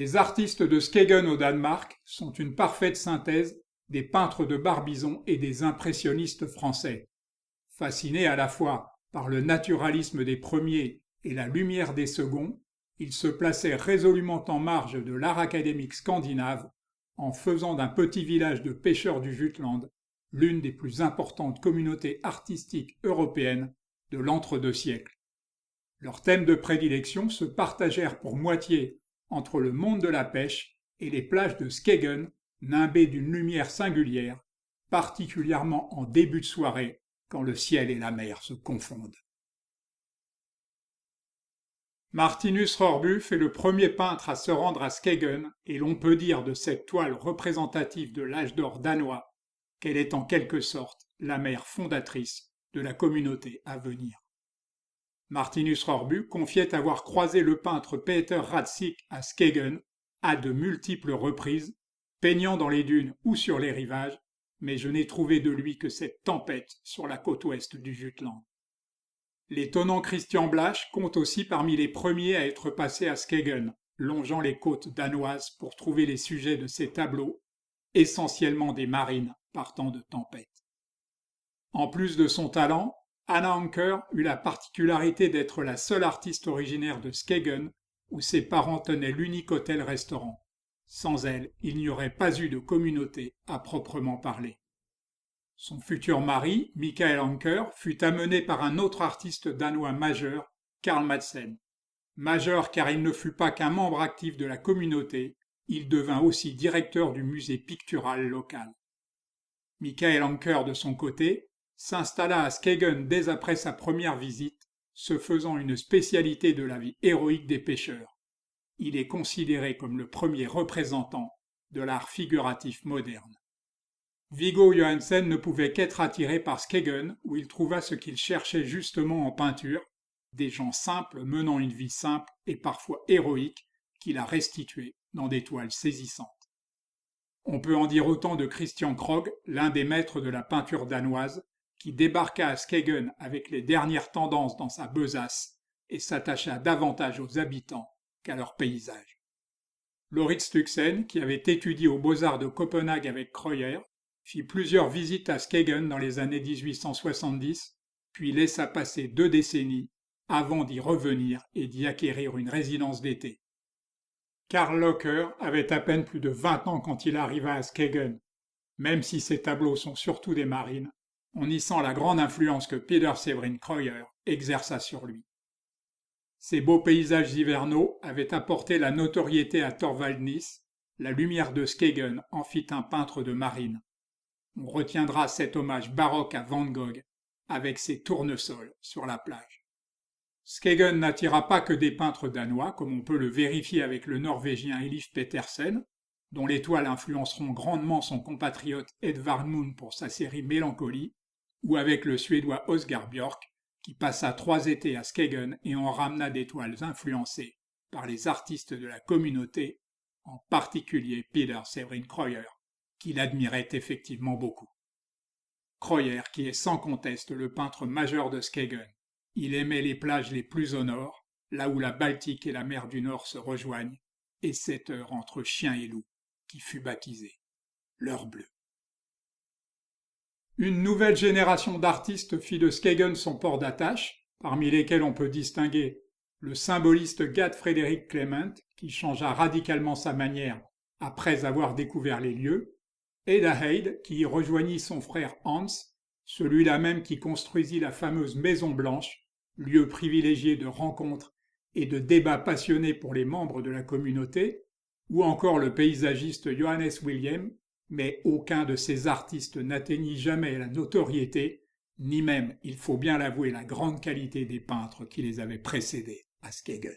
Les artistes de Skegen au Danemark sont une parfaite synthèse des peintres de Barbizon et des impressionnistes français. Fascinés à la fois par le naturalisme des premiers et la lumière des seconds, ils se plaçaient résolument en marge de l'art académique scandinave en faisant d'un petit village de pêcheurs du Jutland l'une des plus importantes communautés artistiques européennes de l'entre-deux siècles. Leurs thèmes de prédilection se partagèrent pour moitié entre le monde de la pêche et les plages de Skegen, nimbées d'une lumière singulière, particulièrement en début de soirée, quand le ciel et la mer se confondent. Martinus Rørbu est le premier peintre à se rendre à Skegen, et l'on peut dire de cette toile représentative de l'âge d'or danois qu'elle est en quelque sorte la mère fondatrice de la communauté à venir. Martinus Rørbu confiait avoir croisé le peintre Peter Radzig à Skegen à de multiples reprises, peignant dans les dunes ou sur les rivages, mais je n'ai trouvé de lui que cette tempête sur la côte ouest du Jutland. L'étonnant Christian Blache compte aussi parmi les premiers à être passé à Skegen, longeant les côtes danoises pour trouver les sujets de ses tableaux, essentiellement des marines partant de tempêtes. En plus de son talent, Anna Anker eut la particularité d'être la seule artiste originaire de Skegen où ses parents tenaient l'unique hôtel-restaurant. Sans elle, il n'y aurait pas eu de communauté à proprement parler. Son futur mari, Michael Anker, fut amené par un autre artiste danois majeur, Karl Madsen. Majeur car il ne fut pas qu'un membre actif de la communauté, il devint aussi directeur du musée pictural local. Michael Anker, de son côté, s'installa à Skegen dès après sa première visite, se faisant une spécialité de la vie héroïque des pêcheurs. Il est considéré comme le premier représentant de l'art figuratif moderne. Viggo Johansen ne pouvait qu'être attiré par Skegen, où il trouva ce qu'il cherchait justement en peinture, des gens simples menant une vie simple et parfois héroïque qu'il a restituée dans des toiles saisissantes. On peut en dire autant de Christian Krogh, l'un des maîtres de la peinture danoise, qui débarqua à Skegen avec les dernières tendances dans sa besace et s'attacha davantage aux habitants qu'à leurs paysages. Lauritz Stüksen, qui avait étudié aux Beaux-Arts de Copenhague avec Kreuer, fit plusieurs visites à Skegen dans les années 1870, puis laissa passer 2 décennies avant d'y revenir et d'y acquérir une résidence d'été. Karl Locher avait à peine plus de 20 ans quand il arriva à Skegen. Même si ses tableaux sont surtout des marines, on y sent la grande influence que Peter Severin Kreuer exerça sur lui. Ces beaux paysages hivernaux avaient apporté la notoriété à Thorvald Niss, la lumière de Skegen en fit un peintre de marine. On retiendra cet hommage baroque à Van Gogh avec ses tournesols sur la plage. Skegen n'attira pas que des peintres danois, comme on peut le vérifier avec le norvégien Elif Petersen, dont les toiles influenceront grandement son compatriote Edvard Munch pour sa série Mélancolie, ou avec le suédois Oscar Björk, qui passa 3 étés à Skegen et en ramena des toiles influencées par les artistes de la communauté, en particulier Peter Severin Kreuer, qu'il admirait effectivement beaucoup. Kreuer, qui est sans conteste le peintre majeur de Skegen, il aimait les plages les plus au nord, là où la Baltique et la mer du Nord se rejoignent, et cette heure entre chien et loup, qui fut baptisée l'heure bleue. Une nouvelle génération d'artistes fit de Skegen son port d'attache, parmi lesquels on peut distinguer le symboliste Gad Frederick Clement, qui changea radicalement sa manière après avoir découvert les lieux, Eda Heide, qui y rejoignit son frère Hans, celui-là même qui construisit la fameuse Maison Blanche, lieu privilégié de rencontres et de débats passionnés pour les membres de la communauté, ou encore le paysagiste Johannes William, mais aucun de ces artistes n'atteignit jamais la notoriété, ni même, il faut bien l'avouer, la grande qualité des peintres qui les avaient précédés à Skegen.